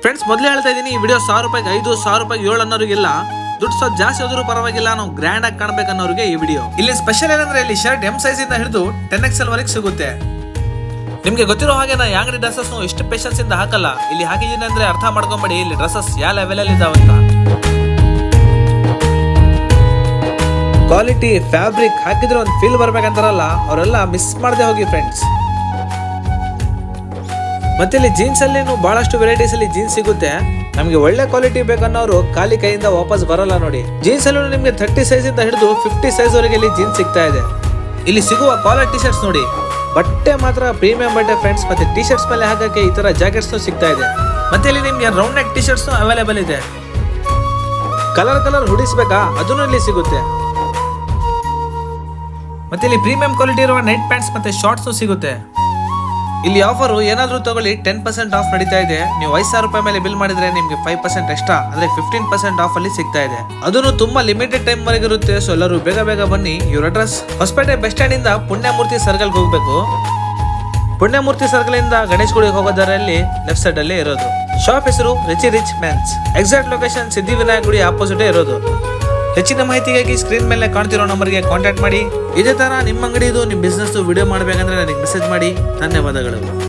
Friends, ಮೊದಲೇ ಹೇಳ್ತಾ ಇದೀನಿ, ಈ ವಿಡಿಯೋ 1000 ರೂಪಾಯಿಗೆ 5, 1000 ರೂಪಾಯಿಗೆ 7 ಅನ್ನೋರಿಗೆಲ್ಲ, ದುಡ್ಡು ಸ್ವಲ್ಪ ಜಾಸ್ತಿ ಹೋದ್ರೂ ಪರವಾಗಿಲ್ಲ, ನಾವು ಗ್ರ್ಯಾಂಡ್ ಆಗಿ ಕಾಣಬೇಕನ್ನೋರಿಗೆ ಈ ವಿಡಿಯೋ. ಇಲ್ಲಿ ಸ್ಪೆಷಲ್ ಏನಂದ್ರೆ, ಇಲ್ಲಿ ಶರ್ಟ್ M ಸೈಜ್ ಇಂದ ಹಿಡಿದು 10XL ವರೆಗೆ ಸಿಗುತ್ತೆ. ನಿಮ್ಗೆ ಗೊತ್ತಿರೋ ಹಾಗೆ ನಾ ಯಾಂಗ್ರಿ ಡ್ರೆಸ್ಸಸ್ ಎಷ್ಟು ಪೇಷನ್ಸ್ ಇಂದ ಹಾಕಲ್ಲ. ಇಲ್ಲಿ ಹಾಕಿದೀನಿ ಅಂದ್ರೆ ಅರ್ಥ ಮಾಡ್ಕೊಂಬೇಡಿ, ಇಲ್ಲಿ ಡ್ರೆಸ್ಸಸ್ ಯಾವ ಲೆವೆಲ್ ಅಲ್ಲಿ ಇದಾವಂತ. ಕ್ವಾಲಿಟಿ, ಫ್ಯಾಬ್ರಿಕ್ ಹಾಕಿದ್ರೆ ಒಂದು ಫೀಲ್ ಬರ್ಬೇಕಂತಾರಲ್ಲ, ಅವರೆಲ್ಲ ಮಿಸ್ ಮಾಡದೆ ಹೋಗಿ ಫ್ರೆಂಡ್ಸ್. ಮತ್ತೆ ಇಲ್ಲಿ ಜೀನ್ಸ್ ಅಲ್ಲಿ ಬಹಳಷ್ಟು ವೆರೈಟೀಸ್ ಅಲ್ಲಿ ಜೀನ್ಸ್ ಸಿಗುತ್ತೆ. ನಮಗೆ ಒಳ್ಳೆ ಕ್ವಾಲಿಟಿ ಬೇಕನ್ನೋರು ಖಾಲಿ ಕೈಯಿಂದ ವಾಪಸ್ ಬರಲ್ಲ ನೋಡಿ. ಜೀನ್ಸ್ ಅಲ್ಲೂ ನಿಮ್ಗೆ 30 ಸೈಜ್ ಇಂದ ಹಿಡಿದು 50 ಸೈಜ್ ವರೆಗೆ ಇಲ್ಲಿ ಜೀನ್ಸ್ ಸಿಗ್ತಾ ಇದೆ. ಇಲ್ಲಿ ಸಿಗುವ ಕಾಲರ್ ಟಿ ಶರ್ಟ್ಸ್ ನೋಡಿ, ಬಟ್ಟೆ ಮಾತ್ರ ಪ್ರೀಮಿಯಂ ಬಟ್ಟೆ ಫ್ರೆಂಡ್ಸ್. ಮತ್ತೆ ಟಿ ಶರ್ಟ್ಸ್ ಮೇಲೆ ಹಾಕಕ್ಕೆ ಈ ತರ ಜಾಕೆಟ್ಸ್ ಸಿಗ್ತಾ ಇದೆ. ಮತ್ತೆ ಇಲ್ಲಿ ನಿಮ್ಗೆ round neck T shirts available ಇದೆ. ಕಲರ್ ಹುಡೀಸ್ ಬೇಕಾ, ಅದನ್ನು ಇಲ್ಲಿ ಸಿಗುತ್ತೆ. ಮತ್ತೆ ಇಲ್ಲಿ ಪ್ರೀಮಿಯಂ ಕ್ವಾಲಿಟಿ ಇರುವ ನೈಟ್ ಪ್ಯಾಂಟ್ಸ್ ಮತ್ತೆ ಶಾರ್ಟ್ಸ್ ಸಿಗುತ್ತೆ. ಇಲ್ಲಿ ಆಫರ್ ಏನಾದ್ರೂ ತಗೊಳ್ಳಿ 10% ಆಫ್ ನಡೀತಾ ಇದೆ. ನೀವು 5000 ರೂಪಾಯಿ ಮೇಲೆ ಬಿಲ್ ಮಾಡಿದ್ರೆ ನಿಮ್ಗೆ 5% ಎಕ್ಸ್ಟ್ರಾ ಅಂದ್ರೆ 15% ಆಫ್ ಅಲ್ಲಿ ಸಿಗ್ತಾ ಇದೆ. ಅದನ್ನು ತುಂಬಾ ಲಿಮಿಟೆಡ್ ಟೈಮ್ ವರೆಗೆ ಇರುತ್ತೆ. ಸೊ ಎಲ್ಲರೂ ಬೇಗ ಬನ್ನಿ. ಇವ್ರ ಅಡ್ರೆಸ್ ಹೊಸಪೇಟೆ ಬಸ್ ಸ್ಟ್ಯಾಂಡ್ ಇಂದ ಪುಣ್ಯಮೂರ್ತಿ ಸರ್ಕಲ್ ಹೋಗ್ಬೇಕು. ಪುಣ್ಯಮೂರ್ತಿ ಸರ್ಕಲ್ ಇಂದ ಗಣೇಶ್ ಗುಡಿಗೆ ಹೋಗೋ ದಾರಿಯಲ್ಲಿ ಲೆಫ್ಟ್ ಸೈಡ್ ಅಲ್ಲೇ ಇರೋದು. ಶಾಪ್ ಹೆಸರು rich men's. Exact location Siddhivinayak ಗುಡಿ ಆಪೋಸಿಟ್ ಇರೋದು. ಹೆಚ್ಚಿನ ಮಾಹಿತಿಗಾಗಿ ಸ್ಕ್ರೀನ್ ಮೇಲೆ ಕಾಣ್ತಿರೋ ನಂಬರ್ಗೆ ಕಾಂಟ್ಯಾಕ್ಟ್ ಮಾಡಿ. ಇದೇ ತರ ನಿಮ್ಮ ಅಂಗಡಿದು, ನಿಮ್ಮ ಬಿಸ್ನೆಸ್ ವಿಡಿಯೋ ಮಾಡಬೇಕಂದ್ರೆ ನನಗೆ ಮೆಸೇಜ್ ಮಾಡಿ. ಧನ್ಯವಾದಗಳು.